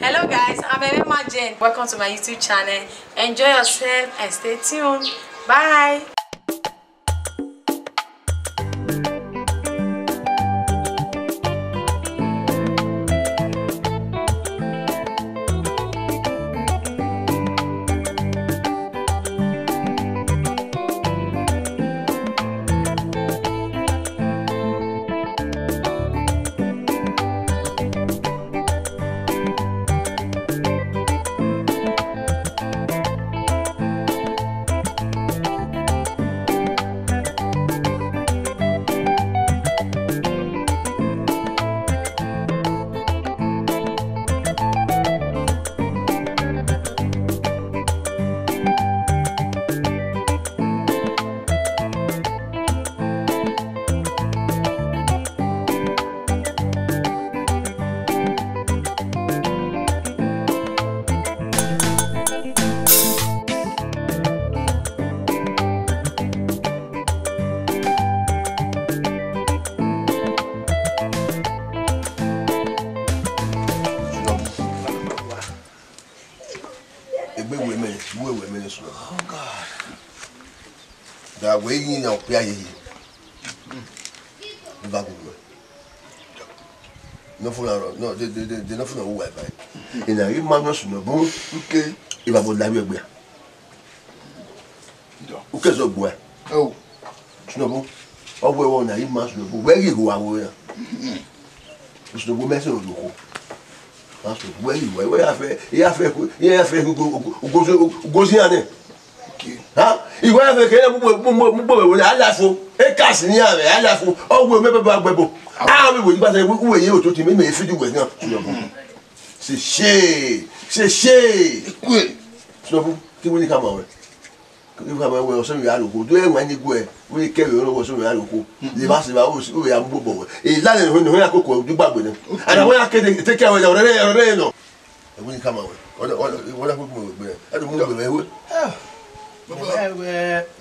Hello guys, I'm Emma Jane. Welcome to my YouTube channel. Enjoy yourself and stay tuned. Bye. Oh God. That way you know, no for no, they not for no way by. In a man, no boom, okay, if I would love you. Okay, so boy. Oh, Snowball. Oh, we won't have much. Where you go, I will. Snowball mess of you. Where you where I feel who goes here. Huh? You have a care of I laugh for a cast near I laugh for. Oh, we'll remember about Webo. I will, but who are you to me if you do it? Say, so, you come over. You have a way of some Yalu, do when you go, we carry over some Yalu. The master was who are Bobo. It's not when I cook, do back with him. And I want to take care of your Reno. I wouldn't come over. What I would move. I don't move away.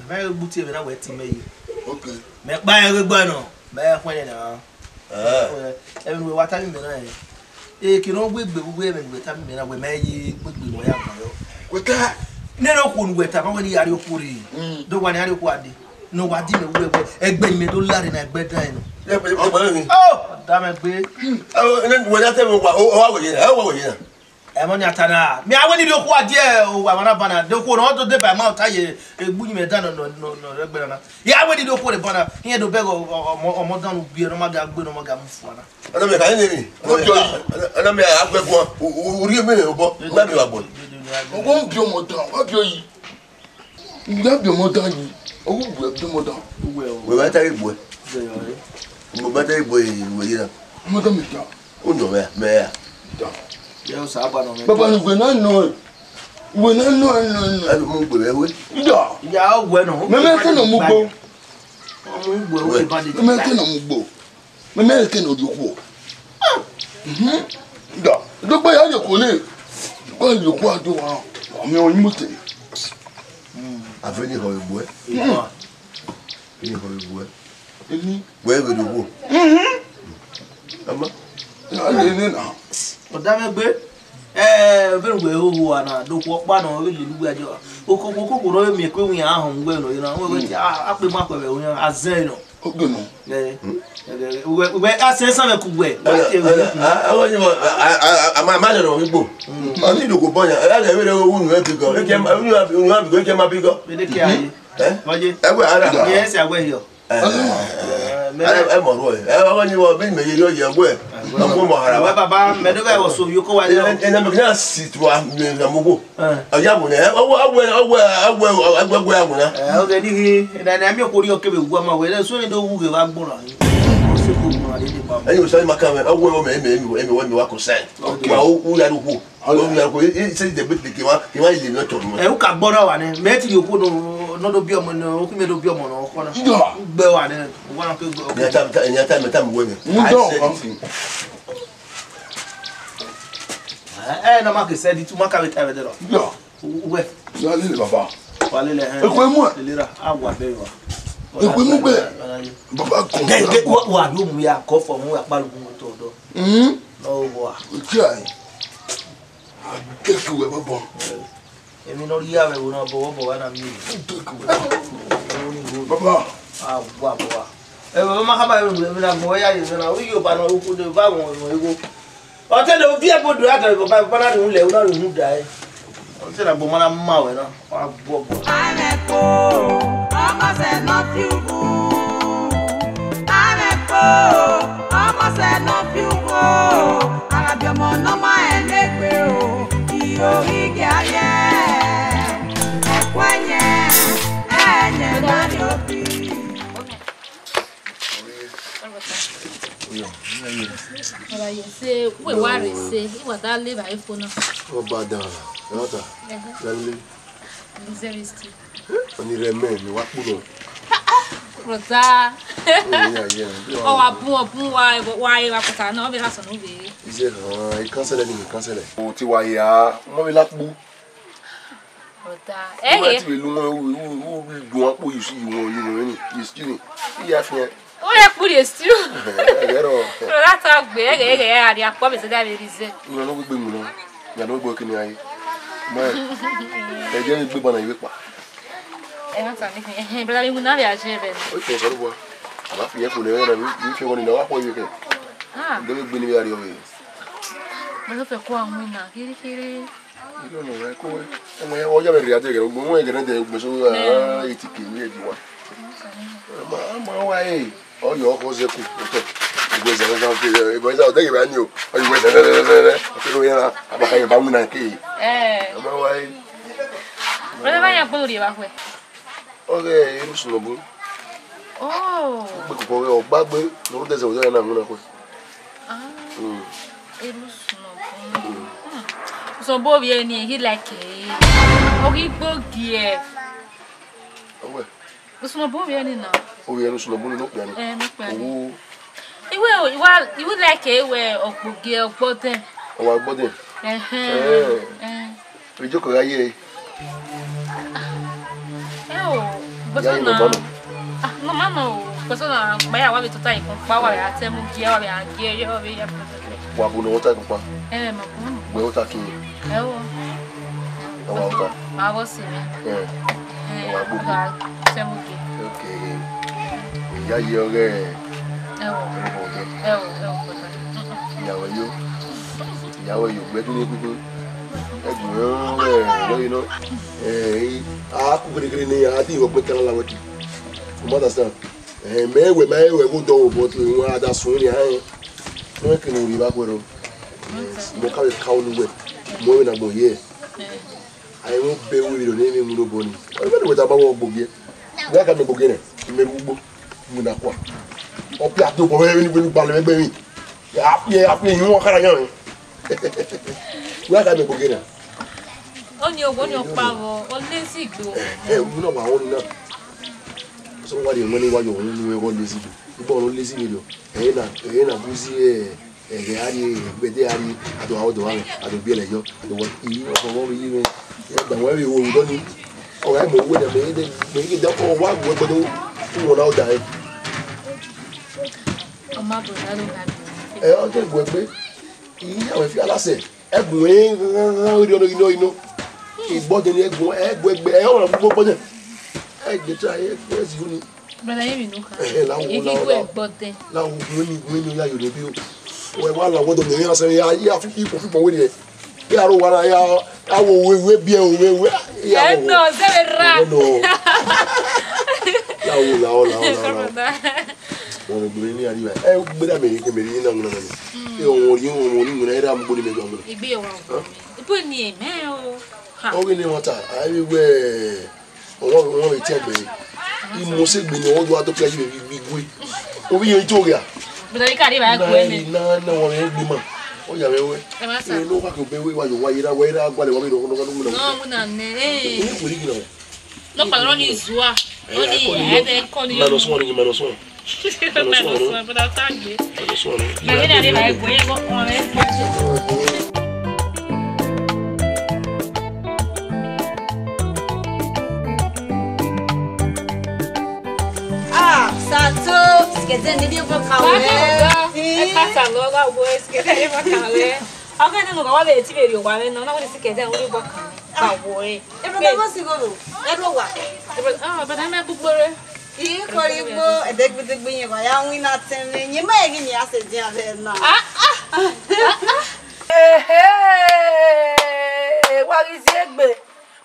Very booty when I went to me. Okay. Make by a good bono. By when now. Every what time you can always be women with time when I will make you with that. No one wet up when you are your puri. The one are your quaddy. No, I didn't egg me to learn in a bedtime. Oh, damn it. Oh, and then when I tell you what, here. Emonatana. Me I want you kwa die o wa mana bana. De ko no to de ba ma ta ye egbu me dan no regbe na. Ya we di do ko de bana. Here do beg o mo dan bi no ma ga gbe no ma ga mfu na. Ana me ka ni. Ana me agbego uri me obo. Na me wa bo. Ogo bi o mo dan. Wa bi o yi. Nda bi o mo dan yi. Ogo bi o mo dan. We wa ta igbo. Mo ba ta igbo yi we yi na. Mo dan mi ta. O no me ya. Yes, I don't know. But when I know, I don't move away. Yeah, bueno. American or Mugo. American or Mugo. American or Yuko. Look by your colleague. Well, you quite do. I'm your mutant. I've any horrible. Any horrible. Where will you go? I didn't know. Damn it, very well, who are not do walk by no really do a job. Who could me queen at home, well, you know, up the mark of a Zeno. I say something way. I'm a matter of book. I need to go by. I have to go. You have to get my bigger. Yes, I will here. I'm on way. I want you to be made your way. Baba, Medoga was so you go and I'm going to sit to a Mugo. A young one, and I'm your Korea woman with so you don't give up Bona. And you say, my comment, oh, well, maybe when you are concerned. Okay, who are who? It's a bit he might leave not to me. I look at Bona and met you put not be a man, open to be a man or one. Bell and one of the time women. And I'm said it to my character. No, where? Papa. What room we are called for? No, Qu'est-ce que vous avez bon? Et nous y avait on a beau na mi. Papa. Ah wa. Ma kama na moya na wi yo ba na ko de ba won ego. O te de vi e bodo aka ko ba na nu le una nu dai. O te na bo ma na ma we na. Wa bo. Anepo, almost enough you go. Anepo, almost enough you go. Arabiomo no ma enegbe o. Iyo ige aye. Ekwenye, enye na obi. Voilà, c'est où est voir c'est il va d'aller va il faut non. Oh badin. Nota. Lalle. Vous investi. On irait même mais wa puno. Rosa. Yeah. Oh wa bon wa kota na obi la so no be. Iṣẹ́ il cancel ni cancel. O ti wa ya, mo mi la pu. Rosa. Ma ti lu mo dun apo yi si won ni. Excuse me. Iya fi en. O le pu de stu. Ero. Rosa ta gbe ege ari apo be se da be rize. Mo no gbegbe mu no. Ya no gbo kini aye. Mo e je ni gbegbo na iwe pa. E ma ta ni bla mi na be a je be. O ti so bo. Ala fi e ko le na mi fi won ni wa po iwe ke. Ah. De gbe ni ari o we. Mo lo fe ko àwọn na kiri. Ilo no re ko e. Mo ya o ja be ri ate ke gbo mo e gere de gbo so etike ni e di wa. Ma wa e. O yo ko ze ku. Igwe ze na fi e bo za o de ge ba ni o. O igwe ze na. O lo ya aba ka ye ba mu na ke. Ma wa e. Bla va ya polo ri ba kwe. Okay, iru sunobu. Oh. Gbe ko o gbagbe no de ze o de na mu na ko. Ah. So bo bi eni he like o ri gbogi e. Owe. So bo bi eni na. O ye iru sunobu ni no pe ni. No pe ni. O Iwe like ewe ogbogi ogboden. o wa gbode. O joko aye. But no. No mano. Because na baya wa bi tota ikun pa wa ya temu gi wa ya gi yo bi ya. Wa bu no ta kun pa. Ma bu. Gbe o ta kin. O wa o ta. Ma bo si mi. Wa bu. Temu gi. Okay. Ya yo ge. Ìyàwó yo gbe tun ni kuku. Egun lo you know. A ku gere ni a ti wo pe kan la woti. You understand? Mewe go do but won ada sun ni ayin. No ke ni ri ba kwero. Mo ka ka onu we. Mo na gbo ye. Ayi mo be wi lo ni mi mu lo boni. O be we ta ba wo gbogie. Ga ka me gbogie ne. Me gbogbo. Mu na kwa. O pi ato bo we ni gba le gbe mi. Ya pi yin won kara yan. Ga ka me gbogie ne. Oni owo ni opawo, o le si gbo. Mo na wa won na. So wa de mo ni wa yo won ni we go le si gbo. Ibo lo le si mi lo. Na buzi ari gbede ari ato awo do wa ato bi ele yo ato wo yi o wo yi me. Ya da wa ri wo do ni. O ga mo wo de me ke da ko wa gbo gbo do won na o da e. O ma bo na lo ha. O de gbo pe. Yi àwọn fi alase. Egun ori ono ino. Igbode ni egun egbe o ran gbogbo de. Egbe tra egbe si uni. Bala yemi no ka. La wo egbe. La wo ni ya yo de bi o. We wa la wo do ni ase ya fi iko fi pon we de. Ki aro wa ya awo we bi e o we. Ya no, se verá. No. La. Wọ́n gbé ní àríwá ẹ gbé dà mẹ́rin kẹ́mẹ́rin ní náà múnà ní ohun onímọ̀ náà ẹ̀rọ amúgbó ní mẹ́jọ amúnà. Ìgbé wa ibo ni ẹ̀mẹ́ o. Ó rí ní wọn ta àríwẹ̀ ọwọ́ rẹ̀ tí ẹgbẹ̀rẹ̀ ìmọ̀ọ́sẹ̀gbẹ̀ ni ọwọ́ tó kẹ́jú mi gbé orí yẹn tó rí à. Bùdó ní káàdì báyà gbé mi. Náà wọn rẹ̀ gbé mà ó yà wẹ́wẹ́. Ẹ má sà. Ẹ ló wà kí o bẹ wáyọ̀ wáyé rà wáyé rà gbalẹ̀ wáyé lọ́kọ́ náà múnà ní. Lọ́pàá lọ́ní ìzúà lọ́ní ẹ̀ẹ́dẹ́kọ́ ni yóò. Mẹ́nu sọ̀rọ̀. Bùdó tá gbé. Bàbá ní àdé báyà gbé yẹn kọ́ ọ̀rẹ́ gbé. Sato, esquecendo de ir pro calé. Essa logo, eu vou esquecer de ir pro calé. Agora não vai ver tiverio, vai não vai se quer um ribo kan. Ah, boy. E pra você go. É do wa. Ah, para me acubore. E coribo, é de que bunye ba ya wi na teme. Nyi ma egi ni ase din ave na. What is it?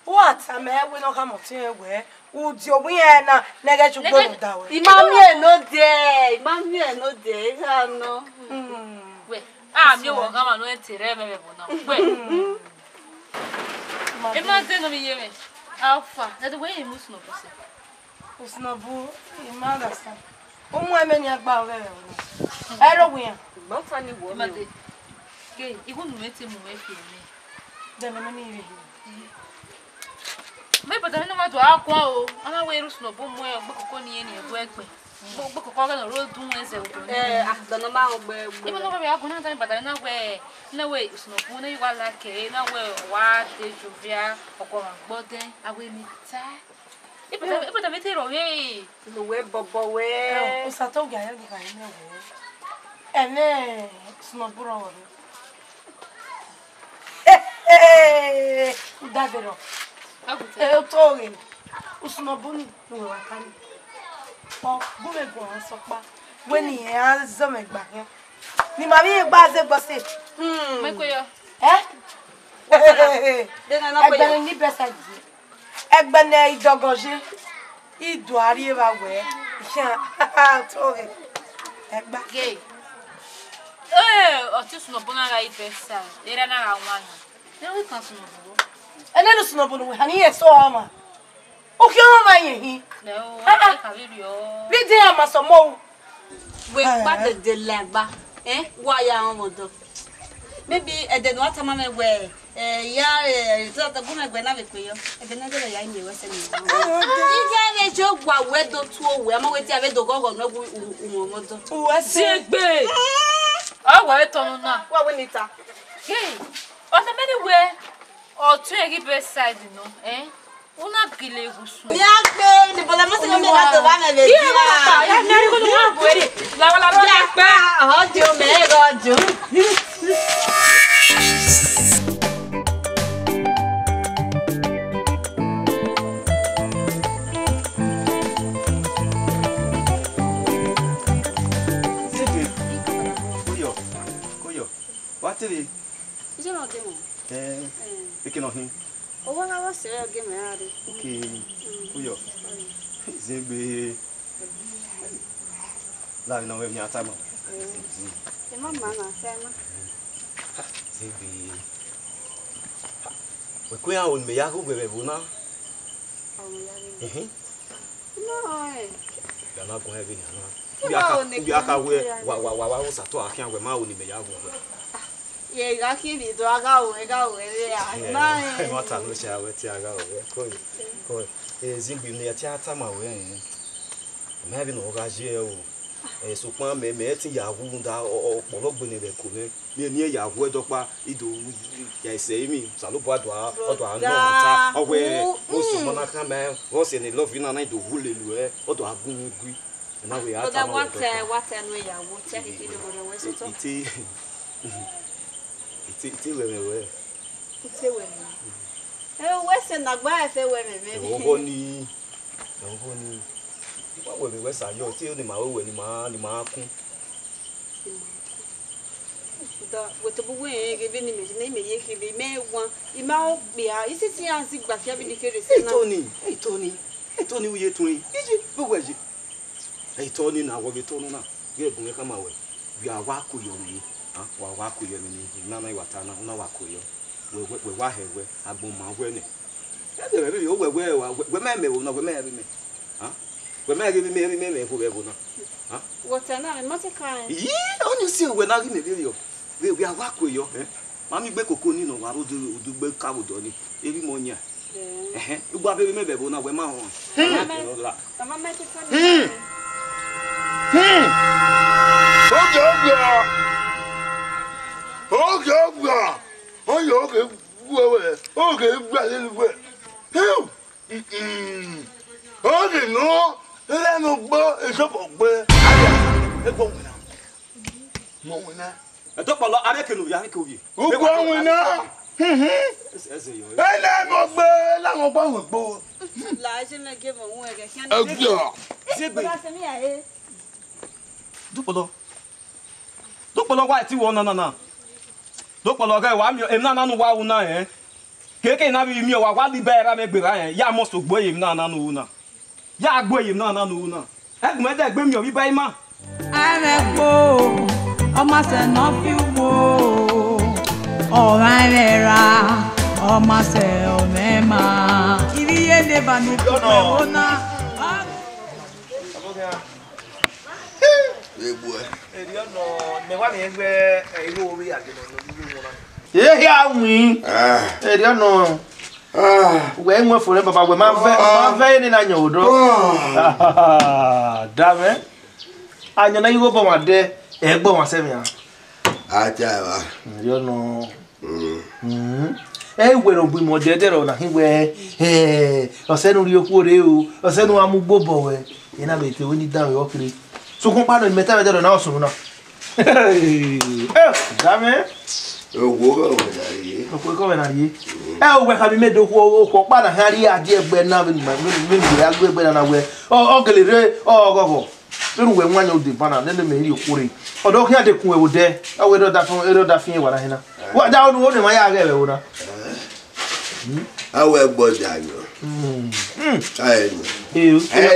What? I'm here. We don't come up here. Where? Would you be here now? Nega you go down. Imami no there. Imami no there. No. Wait. Ah, meu gama no entire me bona. Wait. Ima no me yeme. Alpha. That way you must know. Usnabu, imanda. Omo emeni agba we. Ero we. Ba fani wo. Made. Okay, even no mete mo we fi me. Dem no me ire. Me pata no ma to akwa o. Ana we rusu no bo mo e gbokoko ni eni ego egbe. Gbokoko ga no ro dun ese o. Dono ma ogbe. Ibo no ba be akuna tan pata na we rusu no bo na iwa la ke na we wa de jovia okwa gbode awe mi ta. Ibo ta mete ro we. Lo we bobo we. O sato ga ya ga ina we. Ene snoburo wo. Udavero. Eu tô indo. O snobuni no wakani. O gume go an sopa. Weni e an zo me gba yan. Ni ma mi gba ze gbo se. Me ko yo. Dena na ko yo. Egbe ni besa ji. Egbe ne idogoje. Idu ari ba we. Iyan to re. Egba. Gay. O ti snobuna ga ipesa. Era na ga wanya. Then we can snobbo. And then snobbo we hani e so ama. O ki o ma yin hin. No, I can read you. Bi de ama so mo. We gba de legba. Wa ya won modo. Maybe eden what am me we ya so ta bu me gbe na be pe yo. Eden na de ya ni we se ni. Ije le jo gwa we do tu o we ama we ti ave do gogo no gu umomodo. O se Segbe. Ah, wa etonu na. Wa we nita. Hey. On the many way or two a side, no, Una gile gusu. Ya gbe ni bola mo se me ga to ba me be. Ya na ko no bo ere. La Ya pa ojo me rojo. Koyo. What did Je no demo. Picking on him. O wa wa se o ge me ari. Okay. Koyo. Zebe. La no we nya tama. E mama na se ma. Zebe. We kuya on me ya go bebe bona. O mo ya ni. No Ya na go heavy na. Bi aka we wa sato akia we ma oni me ya go. Ye ga ki bi do aga o e ya. Na e mata no sha we ti aga o. Ko zingbi ne ya ti atama we me bi no ga je o. So pan me ti ya hu nda opologbo ni be ko ni ya hu edopa ido ya ise mi salobo ado anu ta owe o so mo na kan me o se ni love na ido hu lelu odo agun gui na we atama. What no ya wo check it in the way so to. Iti we. Iti we. We se na gba efe we me. Ogo ni. Wa we we sa yo ti o ni ma we ni ma kun. Da we to bu we ge bi ni me ye ke bi me wan. I ma o gbe a isi ti an si gba fia bi ni kere se na. Tony we ye tun. Iji bu we ji. Tony na wo bi tonu na. Ge gun e kama we. Bi a wa ku yo ni. Wa ku yo ni na na iwata na una wa ku yo. We wa hewe agbon ma we ni. E be o we me wo na we me me. We me give me ko be bo na. What na me mate kan. Yi on you see we na give me video. We are wa ku yo mami gbe koko ni no wa ro du gbe ka wo do ni. Eri mo nya. Ugbo abebe me be bo na we ma ho. Mama mate kan. Okay, no, let no bo e so po gbe. E go wona. Mo wona. E to polo are ke no ya ke oye. Ugo won na. Ese yo. Ele mo gbe la mo pa won gbo. La je me ge mo won e ke kian. Egbo. Zegbe. La se mi ya e. Do polo wa ti wo na. Do polo ga wa mi em na nu wa wu na eh. Keke na bi mi o wa libera me gbera yen ya mo so gbo yim na nu na ya gbo yim na nu na egbe me de gbe mi o bi bai ma arepo o ma se no fi wo o ra o ma se o me ma iri ye de ba ni ko o na Egbo. Eri ono me wa mi egbe iwo ori age no mi won na. Ya win. Eri ono. We nwe fore baba we ma fe ni na nyodo. Dame. Anyo na iwo bo wade egbo won se mi a. Aja wa. Eri ono. We no bu mo dedero na hiwe ose nu ri oku ore o ose nu amugbo bo we ina be te oni dan yo kiri so kon pa no meta be dedero na osun na dame Owo ko we na ye. oku ko we na ye o we ka bi medo ko pa na hari ade egbe na me ya egbe na we o gelere o gogo tunu we nwanya odi bana ne me ri okure odo ki ade kun e wo de o we do da fin wa na hina wa da onu o ne ma ya ga e wo na Awe gbodayo. Aye.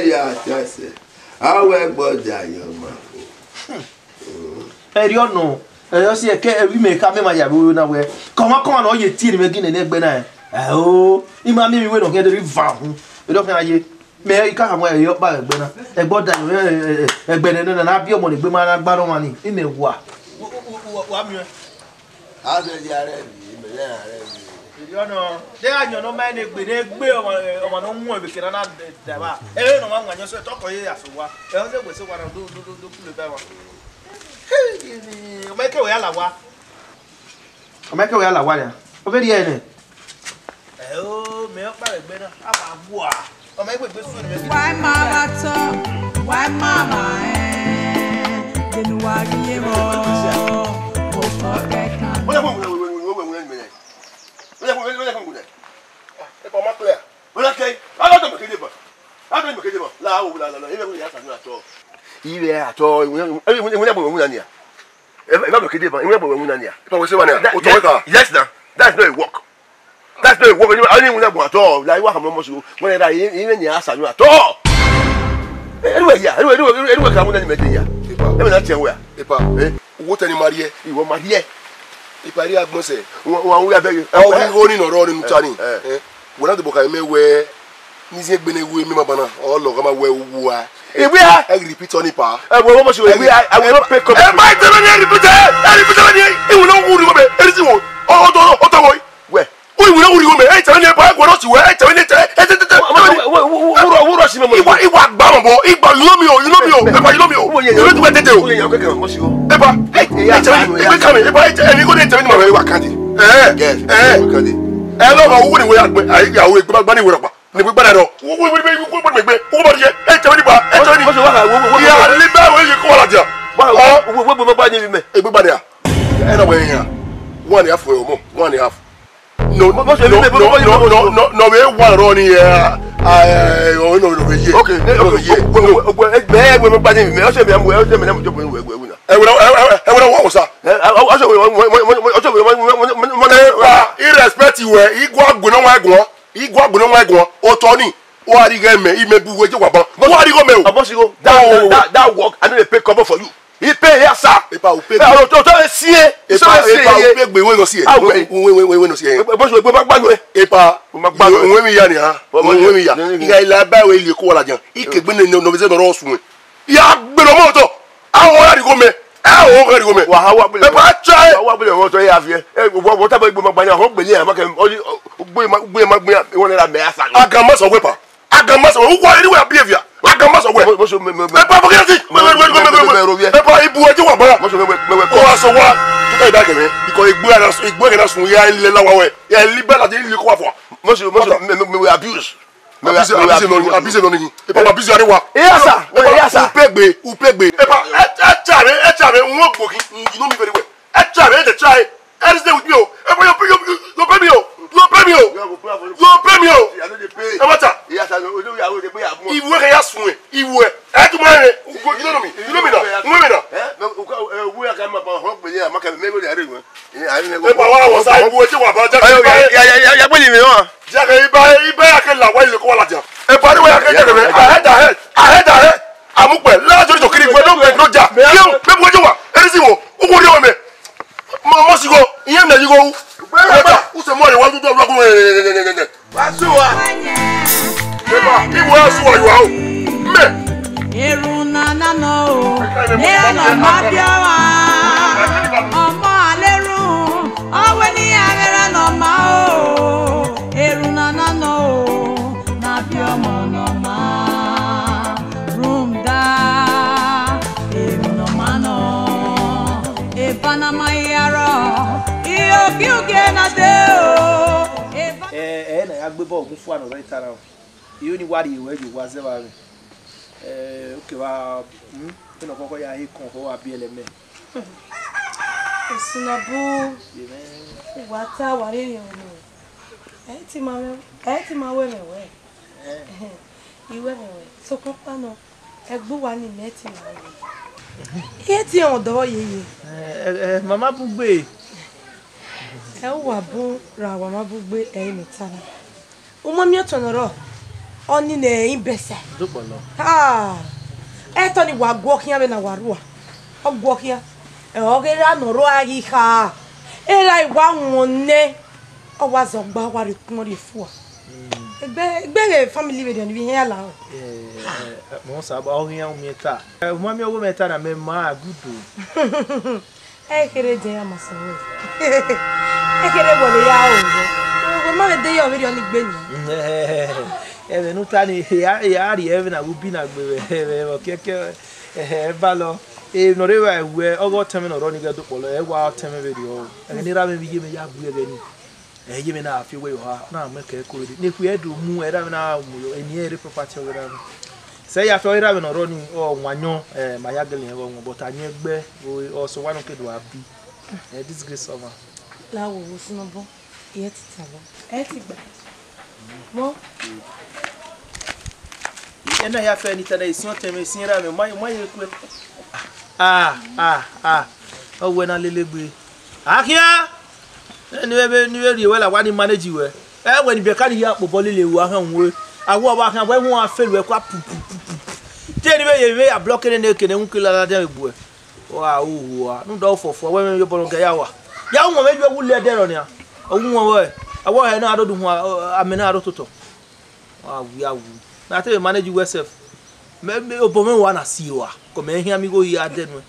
Ya tese. Awe gbodayo ma. Eri ono yo si eke ewi me ka me ma ya bi na we ko na o ye ti ni me gine na egbe na o ima mi we no ke de va hu e do kan aye me ka ha mo e yo pa egbe na gbodayo egbe ne na bi omo ni gbe ma na gba ro wa ni ime wa mi Ase di are bi, me le are bi. eri ono de anyo no ma ne gbe omo no mu e be kira na da ba e no ma nwanyo so to ko ye aso wa e o se gbe se wa na do kule ba wa o me ke we ala wa ya o be ri ene o me o pa egbe na aba bua o me gbe su ni me why mama to why mama denu wa ye mo o ko ke kan Yes, now. That's not a work. That's not a work. I didn't want at all. Like what I'm almost when I even yes, I knew at all. Anyway, yeah, anyway, I'm going to make it here. Let me not tell where. What any Maria? You want Maria? If I have Mose, one we are begging, only no running turning. One of the book I may wear. Nisi gbene we mi mabana o lo kama we wu a e we a repeat on ipa e we mo so we I will not pay copy e ma tell me repeat on e will not wu ri go me e si wo o to wo we o will not wu ri go me e tell me pa go no si we e tell me wo si me mo iwa gba mo bo igba you know me o e pa you know me o you know tete o e pa e tell me e be come e pa e ni go dey tell me ma we wa kandi e lo ma wu ni we agbe ai ya we gba ni we ropa ni gbe gbada do wo me gbe wo ba je e tell me ba e tell me wo ya li ba we yi ko la ja wo ba ni me e gbe gbada ya e na we yan 1.5 for mo 1.5 no we one run here oh no ye okay be we gba ni me o se me am we o se me na mo jo we na e wo wo sa o se we irrespective we igwa gbona wa egun igwa gbona wa egun o to ni o ari ge me imebu we je wa bon o ari go me o abosigo that work I no dey pay cover for you he pay here sir epa o pay to sie epa o pay gbe we no sie we no sie boso gbe ba gbanu epa we mi ya ni ha we mi ya iga ila ba we ile ko wala jan ikegbe no be se no ro sun ya gbe no mo to awon ari go me o gari go me wa hawa bele epa try hawa bele won to ya fi wo ta ba gbe ma gbani ho gbe ni e ma ke gbe ma won ra me asa agama so wepa agama so wo kwa anywhere behavior agama so we epa forget it epa ibu eje wa bara ko wa so wa to da geme because igbo na sun ya ile lawa we ya libe la de ile ko wa fo me abuse abuse no ni epa abuse ari wa yes sir u pegbe epa e chare won gboki you know me very well try. Stay with me. You pay me. You pay me. No matter. Yes, I know. They pay. If we can ask me, if we, I do my. You know me. You know me now. We are coming up on hope. Yeah, I can maybe they are. I never. If I was I would do about Jack. Yeah, believe me, no. Jack, I can la. Why you call it? If by the way, I can get it. I had. I'm okay. Let's just kill it. We don't make no Jack. You, people, what you want? Anything? Who would you want me? Mama, you go. You go. Who's the money? What do you do? What's the People else who you are. Eruna nano, neano mabiawa. Omo aleru, aweni avera no mao. Eruna nano, nabiomo no ma. Rumda, eruno mano. Evana mayaro, iyo kiuge na deo. Na agbe bo ogun fu ano right around. You ni wari we ju wa se ba mi. Okay wa no koko ya he kon ko wa bi eleme. Sunabu. Wa ta wa re yan o. Ti ma we me we. Iwe me we. So ko pa no. Egbu wa ni meti ma we. Iye ti on do yeye. Mama bugbe. Wa bu ra wa ma bugbe mi tana. O mo mi otonoro. Oni ne imbese. Dupolo. Eto ni wa gwokia be na warua. O gwokia. Ogera no ro ayi ha. Era iwa wonne. O wa zo gba wa ri kun ri fu. Egbe family be don bi here la. Mo sa ba o yan mi ta. Mo mi owo meta na me ma gudu. Kere de amasawe. Kere wole ya o. O ma be de yo video ni gbe ni. Even utani ya ri even na ubi na gbe o keke ba lo no rewa we ogo temi no ro ni gado polo wa temi video ni ra me bi me ya bu ege ni ye me na afi we ha na me ke ko ni ku edu mu era me na mu yo eni ere property o ra say ya to era me no ro ni o wanyo ma ya gele wo but anye gbe o so wanu ke do abi disgrace over la wo sunu bo ye ti tabo ti gba mo ena ya fe ni tada isi o teme isi ra me mo ye ku o we na lelegbe akia ni we ri we la wa ni manage we we ni be ka ni ya popo lele wo ahan we awo ba kan we hu afelu e kwa pu te ni be ye we ya block ne ke ne nku la da egbu e wa wa nu do fofo we me yo bolo ga ya wa ya wo me jo wule de ro ni a ogun wo we awo he na adodu hu amena adototo wa wu na te manage yourself me obo me wa na siwa ko me hia mi go yi adenu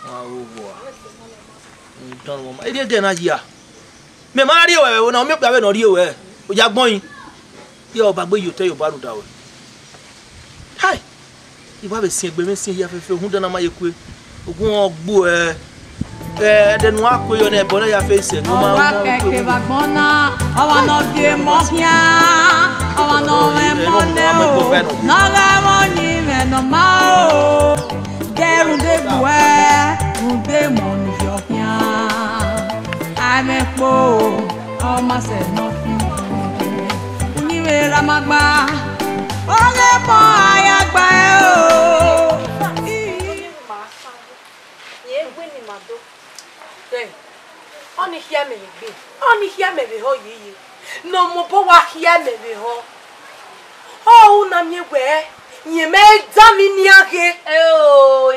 wa wo don mo e de na ya me ma ri we na me gba we no ri we o ja gbon yin ye o ba gbe yo te yo ba ru da we hai iba be sin egbe me sin ya fefe hun dan na ma ye ku ogun ogbo denu akoyo na ebo na ya face no ma wa keke bagbona awa no bi mo hia awa no me mo ne o na ga mo ni me no ma o deru de bue unde mo ni yo hia ame po o ma se no ni me ra magba o le mo ayagba o Oni hia me be. Oni hia me be ho yiyi. No mo bo wa hia me be ho. Oh na mi we. Ye me da mi ni ake.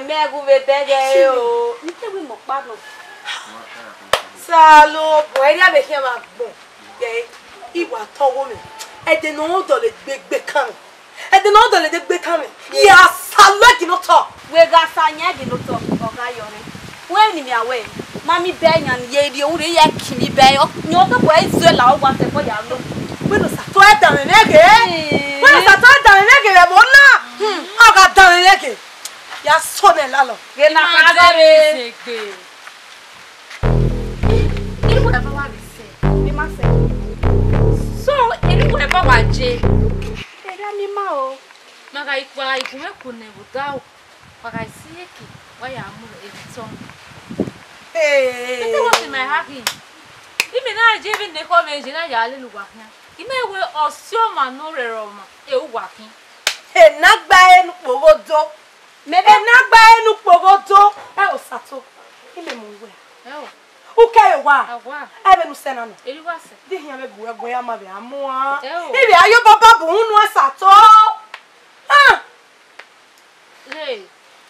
Me gu be tege Ni te we mo pa no. Salo, bo eri abe hia ma gbon. Iwa towo mi. E de no do le gbegbe kan. E de no do le gbegbe kan mi. Ya salo ki no to. We ga sanya gi no to. Oga yore. We ni mi awe. Mami benya ye di o re ya kimi be o nyo to boy zo la o wa se ko ya lo we no sa to e dan nege we no sa to e dan nege le mo na o ga dan nege ya so ne la lo ge na ka re ni mo ba wa se mi ma se so eni mo ba wa je era mi ma o maga ikwa ikume kune budao maga sieki wa ya mu e ton Hey. Ite was my hacking. Imi na jibi ne ko meji na ya le lugwa kan. Ime we osio ma no rero ma. E ugwa kan. E na gba enu pogodo. Mebe na gba enu pogodo. E osato. Ime mo we. E o. Uke wa. Agwa. E be nu sena no. Eri wa se. Di hian be bu egun ya ma be amu a. E o. Ibi ayo baba bu nu asato. Ah. Hey.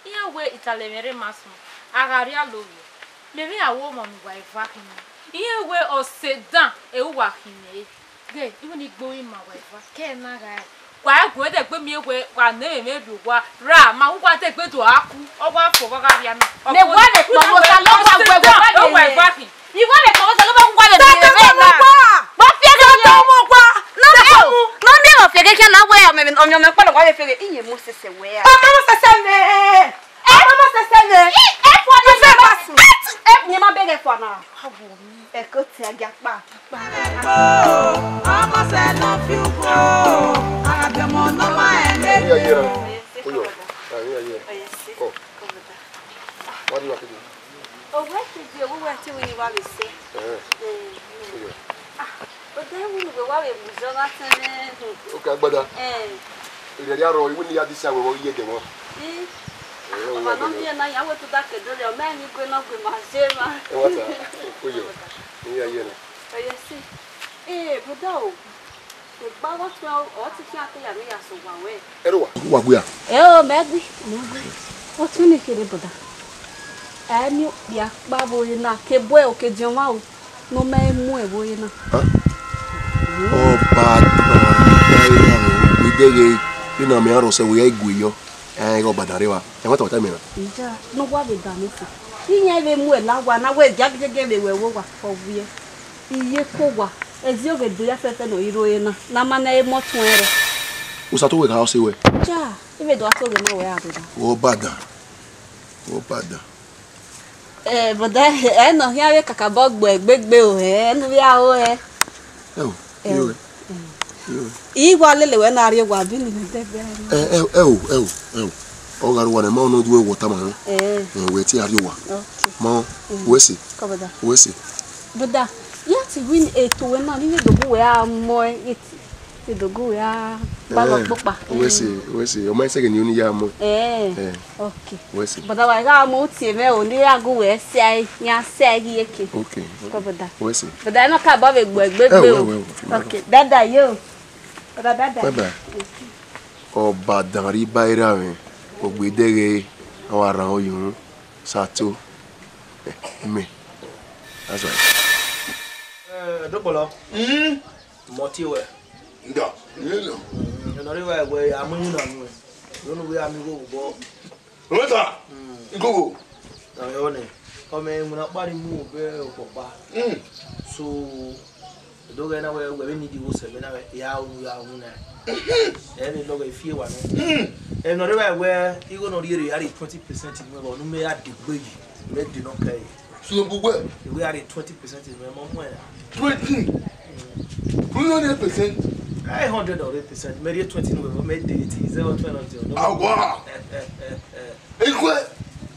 Iya we italemere maso. Agari alovi. Memi awo mo mi wa ifa kan. Iya we osedan e ugwa kan e. Ge, even igbo in ma wa ifa. Ke na ga. Kwa egwu de pe mi egwe kwa na eme du kwa ra ma kwa te pe to aku. Ogwa fo kwa ga bia na. Me gwa de po mo sa lo gwa gwe gwa wa ifa kan. Iwo le ko sa lo ba gwa de mi re na. Ba fi ga to mo kwa. No mi mo fi ga ke na we o me pa lo gwa de fi ga iye mo sese we a. Mama sese ne. Mama sese ne. E fo na se basu. E ni ma be ge fo na. Awo mi. E ko ti aga pa. Ọmọ ṣe lọ fi kó àgbẹ̀mọ̀ náà máa ẹ̀ méjì. What do you have to do? Oh, what did you want to when you want to say? But then we will worry with Jonathan. Okay, brother. Ilé yàrá ìwé ni yàtí sí àwọn ọmọ yìí gẹ̀mọ́. Ọmọ náà bí ẹ̀nà ìyàwó tó dákẹ́ dórí ọmọ ẹ̀yìn gbé náà gbé máa ṣe é máa. Ẹ wá ta, ó yẹ, ní ayé náà. Ọ̀yẹ́ sí. Bùdá o, ìgbà wọ́n fi ọ́ ti fi àtẹ̀yà ní ìyàsọ̀ wà wẹ̀. Ẹ ló wà. Wà gbé à. Mẹ́gbí. Wọ́n tún ní kiri bùdá. Ẹni ìyá pa bóyá náà, ké bó ẹ̀ òkè jẹun wá o, ló mẹ́ mú ẹ̀ bóyá náà. Ọba àtàrà ìdẹ́gẹ̀ nínú àmì àrùn ṣẹ̀wò yẹ ìgò ìyọ ẹ̀ ọba dàrí wa ẹ̀ wọ́n tàwọn mìíràn. Ìjà ló wà lè dà mí sí. Yíyan ẹ̀ mú ẹ̀ láwa náà wẹ̀ jágẹ́gẹ́ lè wẹ̀ wọ́ wà ọ̀wú yẹ. Iye kó wà ẹ̀zí òkè dúyà fẹ́fẹ́ nà ìròyìn náà lámà náà ẹ̀ mọ́tún ẹ̀ rẹ̀. Usa tó wẹ̀ ká ọ́ sí wẹ̀. Já ibè dùn àtọ̀gẹ̀ náà wẹ̀ àdúrà. Ó bàdàn. Bọ̀dá ẹ̀ nà yára kàkà bọ́ gbọ̀ ẹ̀gbẹ́gbẹ́ o ẹ̀ nu bí àwọ̀ ẹ̀. Ìwà lélẹ̀ wẹ̀ náà rí wà bí nìyẹn dẹ́gbẹ́. Ọ̀gáru wà ní mọ́ ọ́nà ojú ẹ̀wọ̀ tamà rẹ̀. Wẹ̀ tí a rí wà. Mọ́ wẹ́sì. Wẹ́sì. Bọ̀dá yá ti wí ètò wẹ̀ náà nínú ìdògún wẹ̀ á mọ́ ẹ̀ ìdògún wẹ̀ á balọ̀ púpà. Wẹ́sì. Ọmọ ẹsẹ̀ kìíní oníyà mọ́. Ok. Wẹ́sì. Bọ̀dá wà ká mọ́ tiẹ̀ mẹ́ ò ní àgọ́ wẹ̀ ṣẹ́ yá ṣẹ́ yíyéke. Ok. Wẹ́sì. Bọ̀dá ẹ̀ náà ká bọ́ bẹ̀ gbọ̀ ẹ̀gbẹ́gbẹ́ o. Ok. Dada yóò. Bọ̀dá dada. Bye-bye. Ọba dàrí báyìí rẹ̀ ògbédèrè àwọn ará oyún ṣàtó mi. That's right. Dopolo. Moti we. Nda. Yelo. Nori we we amunyu na nu. Lonu we amigo bo. Wata. Gogo. Na yo ne. Ome mu na pari mu be opopa. So doga na we ni di wo se be na we ya unu na. Any logo if you want. And no we you go no really are 20% in me no me at the way. Me do not care. So we are 20% in me mo 20. 100%. I 100%. Me 20 no me date 020. No. Agwa. Ekwe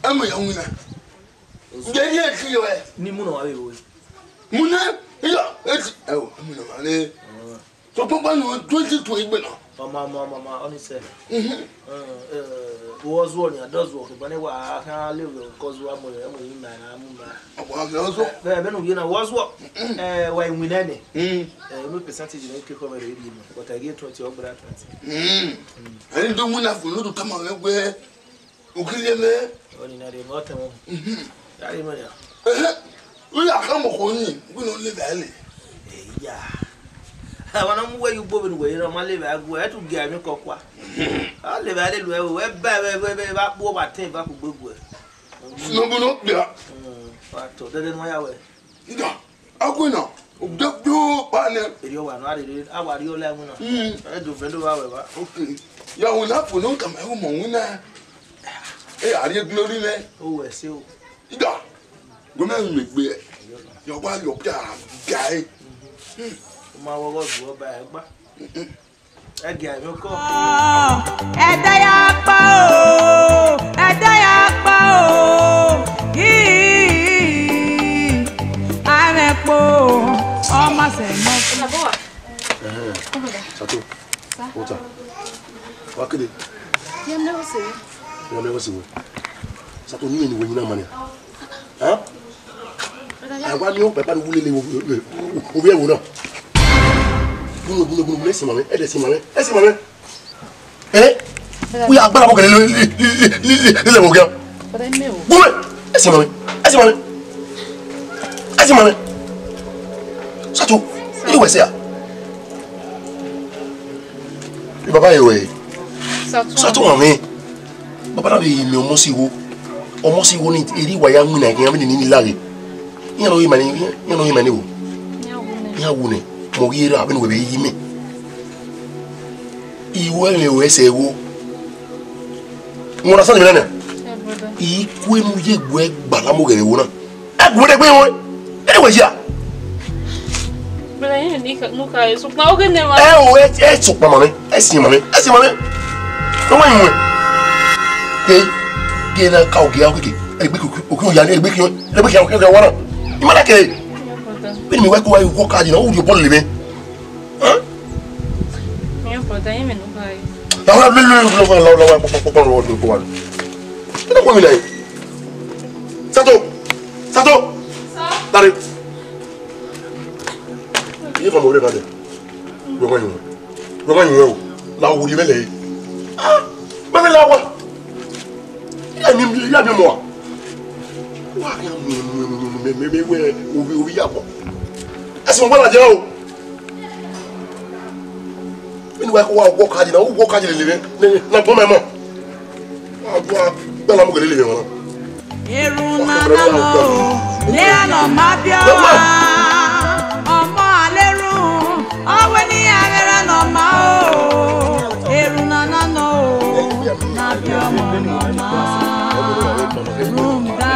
am ya wuna. Ngeye kiyo e. Ni mu no wa we. Muna ya eti muna male. So to ba no 20 igbe na. Mama only say. Was one ya does work but ne wa kan live cause wa mo yin na na mu ma. Agwa ga so. Be no na was what wa win any. No percentage na ke come re bi but I get 20 or 20. Ani do mu na fu no to kama we ukile me. Oni na de mo tamo. Ya ri mo ya. We are come ko ni, we no live early. Yeah. I want to you both away. You know, my live. I go to get me cocoa. I live a little way back over 10 back to Bugwell. No, yeah. Then why away? Yeah, I go now. Do partner. You are not it. I want you like I do friend however. Okay. Yeah, we have to come home on winner. Hey, are you glory? Oh, I see. Yeah. Go man, make me. Your wife, your guy. Ma wo go ba egba ege mi ko Ẹ̀dá ya pa o, ẹ̀dá ya pa o. boa. Sato. Ota. Wakide. Yam never say. Ya me wasi wo. Sato ni we nyina mane. Ha? Agwa mi o pepa no wulele wo bi ewo na. Bunu lesi mame. E desi mame. Esi mame. We are going to go. But I know. Woman, esi mame. Sato, you were there. Baba yewe. Sato mame. Baba na bi mi omo si wo ni eri wa ya nwu na kan bi ni lare. Yan no yi mani wo. Ya wu ne. Mo ri ra bi no be yi mi. Iwo le we se wo. Mo na san mi na. Iku enu ye gbe gbala mo gere wo na. E gbo de gbe wo. E we ya. Bela yin ni ka no ka so pa o ge ne wa. E so pa mame. E si mame. No wa yin we. Ke na ka o ge ya o ke. E gbe ku ya ni e gbe ki o wa na. Imala ke. Bi mi we ko wa ko ka di na o di bol le me. Daí me não vai. Não. Sato. Dale. Ye fa mo re kade. Romanyo. La wo di mele. Ba me la wa. Ya mi mo. Wa ya me we obi ya po. Ese mo bala je o. When we walk hard, you walk hard, na po memo. Bela mo gele le won. Eruna no, le ano mabio. Omo aleru, oweni agera no ma o. Eruna no, mabio mama. Rumda.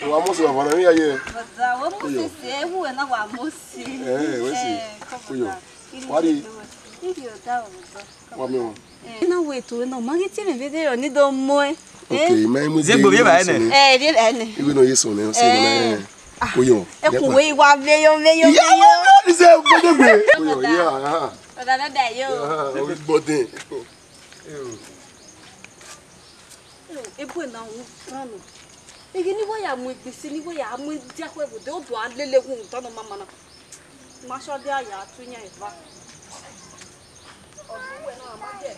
Vamos a ver ahí ayer. Vamos a ser buena, vamos sí. Wari. Na wetu no magiti me video ni do moe. Okay, mai mu Zegbo bi ba ene. Di ene. Iwe no yeso ne, se na. Oyo. E ku we wa meyo. Ni se gbodegbe. Oyo, yeah. Oda da yo. O gbodin. E bu na wu no. Igi ni boya mu ipisi ni boya mu dia ko ebu de o do alele hu to no mama na. Ma so dia ya tunya eva. Odu we na ma de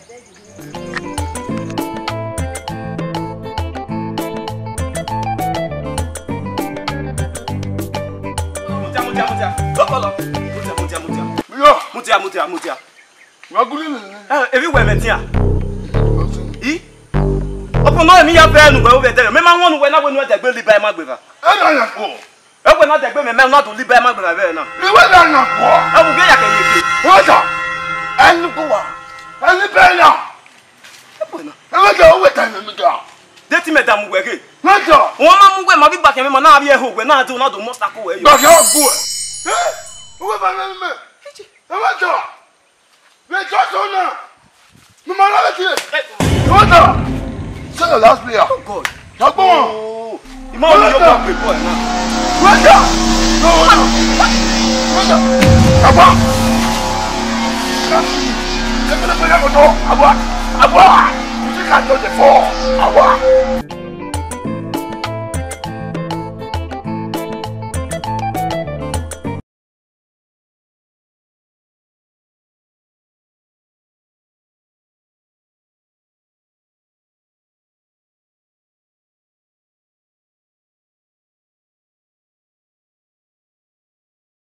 Mutia. Ebi we metia. Opo no mi ya fe nu we o be tell me ma won we na we nu e tegbe liba e ma gbera. na ko. E we na tegbe me na to liba e ma gbera be na. Ni we na ko. E bu ge ya ke yeke. Oja. En ko wa. En be na. E we ga o we tan mi ga. De ti me da mu we ke. Na jo. Won ma mu we ma bi gba ke me na abi e ho we na do monster ko we yo. Ba ke o bu. O we ba na me. E we jo. We jo so na. Mi ma la ti. Oja. C'est the last player. Oh God. That's one. Oh. You must be your boy now. Wait up. No. Wait up. Aba. Let me play that go. Aba. You think I know the four. Aba.